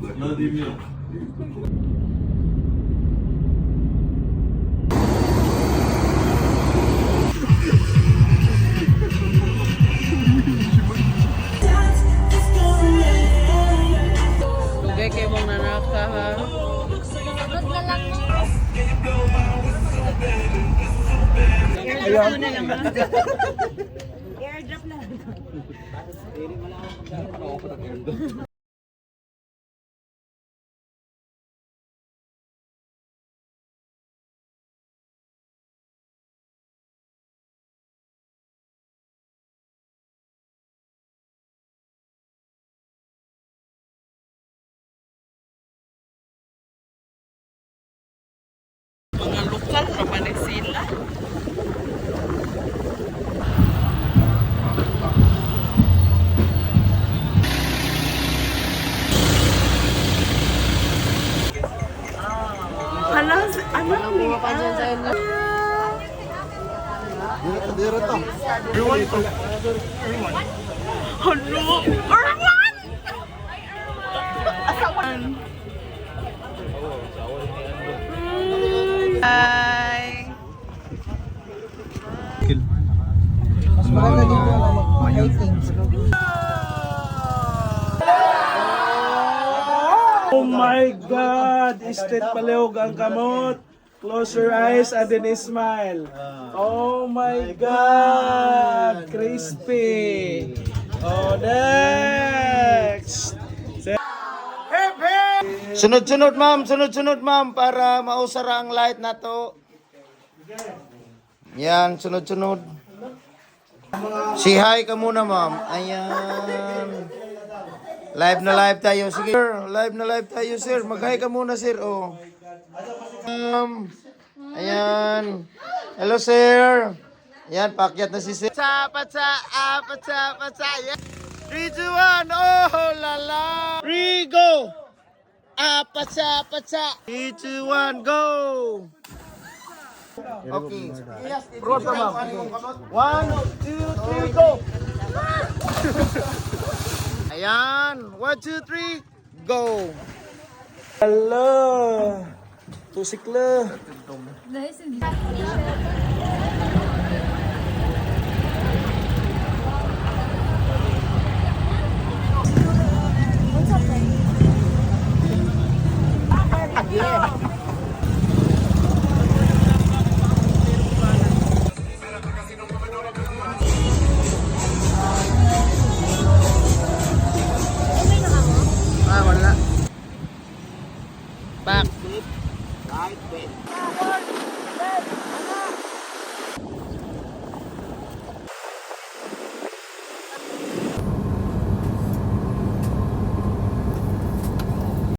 Vladimir. Lugay kayo mong nanaka ha. Sunod na lang mo. Airdrop na lang ha. Airdrop na lang. Mga lokal naman sila. Hala, ano ni? Dira to. Everyone to. Hello, Erwan! Asawan. Hi. Mas maganda dito na mag-meetings. Oh my God! Estate Paleog ang kamot. Close your eyes and then smile. Oh my God! Crispy. Oh, next! Sunod-sunod ma'am para mausara ang light na to. Yan, sunod-sunod. Si hi ka muna ma'am. Ayan. Live na live tayo. Sige sir, live na live tayo sir. Mag-hi ka muna sir. Oh. Ayan. Hello sir. Ayan, pakyat na si sir. Patsa. 3, 2, 1. Oh lala. Rigo. Patsa. 3, 2, 1, go! Okay. Roll pa, ma'am. 1, 2, 3, go! Ayan. 1, 2, 3, go! Hello! Tusikla. Guys, hindi. Wala. Back.